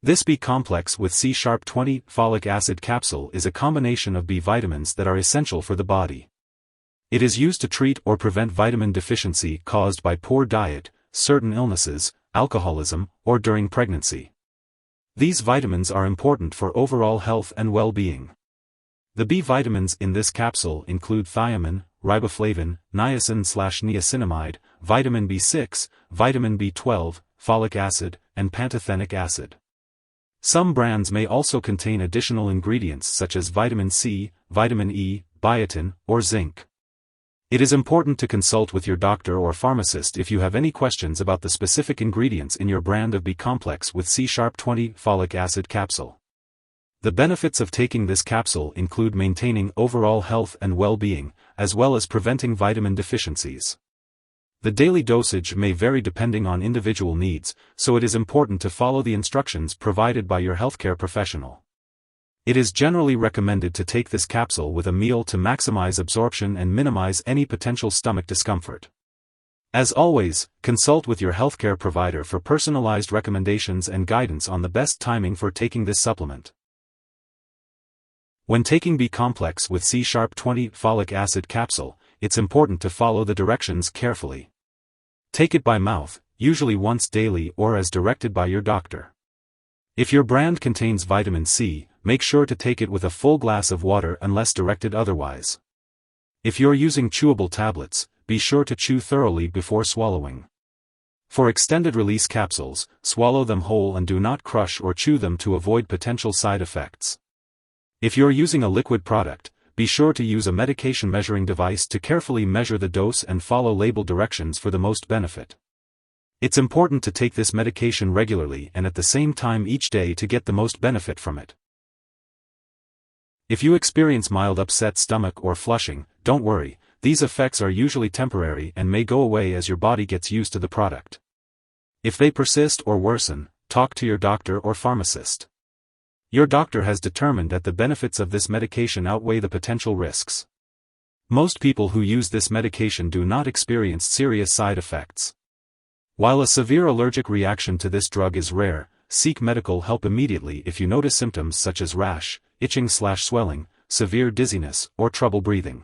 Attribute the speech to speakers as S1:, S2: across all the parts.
S1: This B-complex with C#20 folic acid capsule is a combination of B vitamins that are essential for the body. It is used to treat or prevent vitamin deficiency caused by poor diet, certain illnesses, alcoholism, or during pregnancy. These vitamins are important for overall health and well-being. The B vitamins in this capsule include thiamine, riboflavin, niacin/niacinamide, vitamin B6, vitamin B12, folic acid, and pantothenic acid. Some brands may also contain additional ingredients such as vitamin C, vitamin E, biotin, or zinc. It is important to consult with your doctor or pharmacist if you have any questions about the specific ingredients in your brand of B-complex with C#20 folic acid capsule. The benefits of taking this capsule include maintaining overall health and well-being, as well as preventing vitamin deficiencies. The daily dosage may vary depending on individual needs, so it is important to follow the instructions provided by your healthcare professional. It is generally recommended to take this capsule with a meal to maximize absorption and minimize any potential stomach discomfort. As always, consult with your healthcare provider for personalized recommendations and guidance on the best timing for taking this supplement. When taking B-complex with C#20 folic acid capsule, it's important to follow the directions carefully. Take it by mouth, usually once daily or as directed by your doctor. If your brand contains vitamin C, make sure to take it with a full glass of water unless directed otherwise. If you're using chewable tablets, be sure to chew thoroughly before swallowing. For extended release capsules, swallow them whole and do not crush or chew them to avoid potential side effects. If you're using a liquid product, be sure to use a medication measuring device to carefully measure the dose and follow label directions for the most benefit. It's important to take this medication regularly and at the same time each day to get the most benefit from it. If you experience mild upset stomach or flushing, don't worry, these effects are usually temporary and may go away as your body gets used to the product. If they persist or worsen, talk to your doctor or pharmacist. Your doctor has determined that the benefits of this medication outweigh the potential risks. Most people who use this medication do not experience serious side effects. While a severe allergic reaction to this drug is rare, seek medical help immediately if you notice symptoms such as rash, itching/swelling, severe dizziness, or trouble breathing.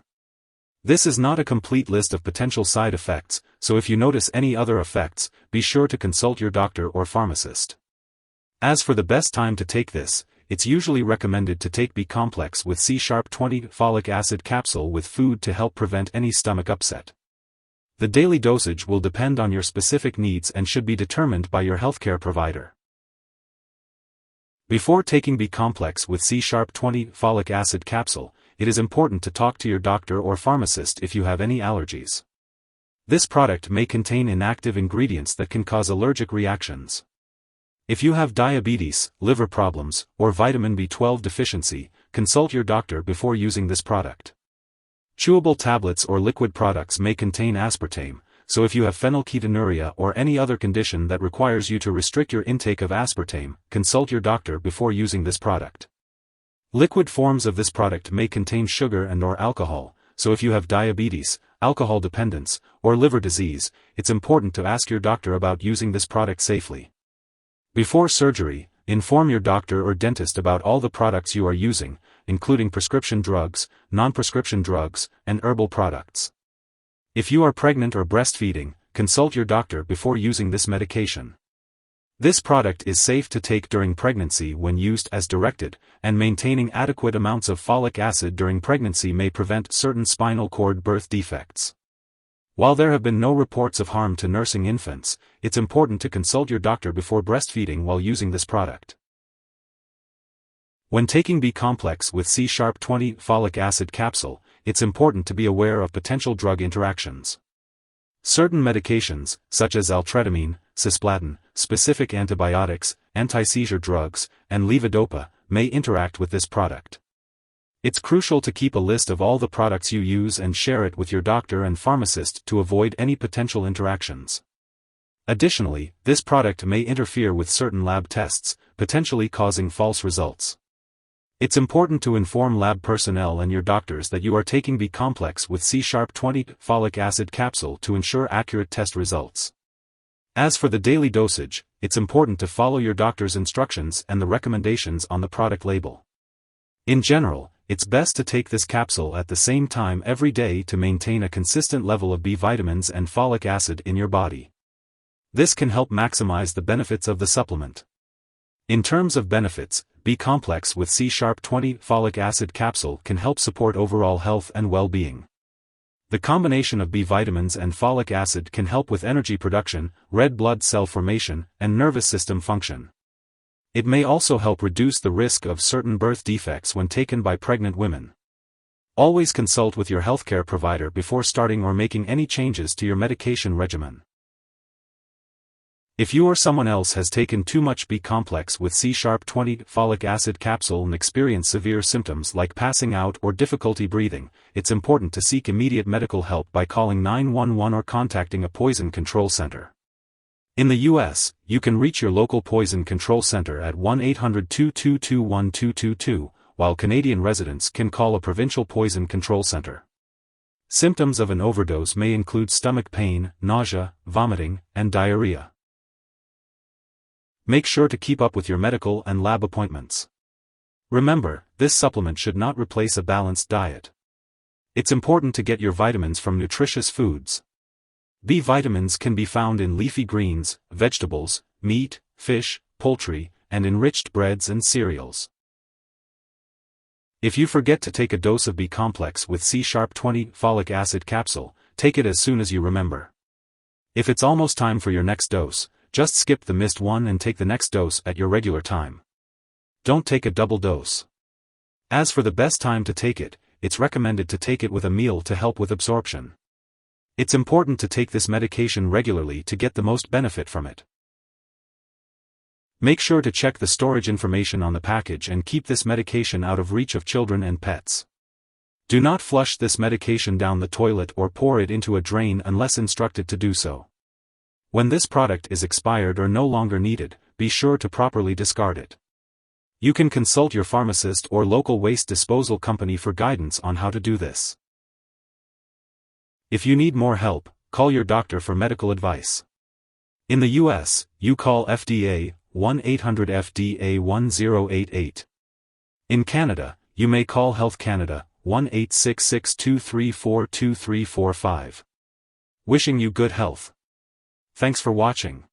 S1: This is not a complete list of potential side effects, so if you notice any other effects, be sure to consult your doctor or pharmacist. As for the best time to take this, it's usually recommended to take B-complex with C#20 folic acid capsule with food to help prevent any stomach upset. The daily dosage will depend on your specific needs and should be determined by your healthcare provider. Before taking B-complex with C#20 folic acid capsule, it is important to talk to your doctor or pharmacist if you have any allergies. This product may contain inactive ingredients that can cause allergic reactions. If you have diabetes, liver problems, or vitamin B12 deficiency, consult your doctor before using this product. Chewable tablets or liquid products may contain aspartame, so if you have phenylketonuria or any other condition that requires you to restrict your intake of aspartame, consult your doctor before using this product. Liquid forms of this product may contain sugar and/or alcohol, so if you have diabetes, alcohol dependence, or liver disease, it's important to ask your doctor about using this product safely. Before surgery, inform your doctor or dentist about all the products you are using, including prescription drugs, non-prescription drugs, and herbal products. If you are pregnant or breastfeeding, consult your doctor before using this medication. This product is safe to take during pregnancy when used as directed, and maintaining adequate amounts of folic acid during pregnancy may prevent certain spinal cord birth defects. While there have been no reports of harm to nursing infants, it's important to consult your doctor before breastfeeding while using this product. When taking B-complex with C#20 folic acid capsule, it's important to be aware of potential drug interactions. Certain medications, such as altretamine, cisplatin, specific antibiotics, anti-seizure drugs, and levodopa, may interact with this product. It's crucial to keep a list of all the products you use and share it with your doctor and pharmacist to avoid any potential interactions. Additionally, this product may interfere with certain lab tests, potentially causing false results. It's important to inform lab personnel and your doctors that you are taking B-complex with C#20 folic acid capsule to ensure accurate test results. As for the daily dosage, it's important to follow your doctor's instructions and the recommendations on the product label. In general, it's best to take this capsule at the same time every day to maintain a consistent level of B vitamins and folic acid in your body. This can help maximize the benefits of the supplement. In terms of benefits, B-complex with C#20 folic acid capsule can help support overall health and well-being. The combination of B vitamins and folic acid can help with energy production, red blood cell formation, and nervous system function. It may also help reduce the risk of certain birth defects when taken by pregnant women. Always consult with your healthcare provider before starting or making any changes to your medication regimen. If you or someone else has taken too much B-complex with C#20 folic acid capsule and experience severe symptoms like passing out or difficulty breathing, it's important to seek immediate medical help by calling 911 or contacting a poison control center. In the U.S., you can reach your local poison control center at 1-800-222-1222, while Canadian residents can call a provincial poison control center. Symptoms of an overdose may include stomach pain, nausea, vomiting, and diarrhea. Make sure to keep up with your medical and lab appointments. Remember, this supplement should not replace a balanced diet. It's important to get your vitamins from nutritious foods. B vitamins can be found in leafy greens, vegetables, meat, fish, poultry, and enriched breads and cereals. If you forget to take a dose of B-complex with C#20 folic acid capsule, take it as soon as you remember. If it's almost time for your next dose, just skip the missed one and take the next dose at your regular time. Don't take a double dose. As for the best time to take it, it's recommended to take it with a meal to help with absorption. It's important to take this medication regularly to get the most benefit from it. Make sure to check the storage information on the package and keep this medication out of reach of children and pets. Do not flush this medication down the toilet or pour it into a drain unless instructed to do so. When this product is expired or no longer needed, be sure to properly discard it. You can consult your pharmacist or local waste disposal company for guidance on how to do this. If you need more help, call your doctor for medical advice. In the U.S., you call FDA 1-800-FDA-1088. In Canada, you may call Health Canada 1-866-234-2345. Wishing you good health. Thanks for watching.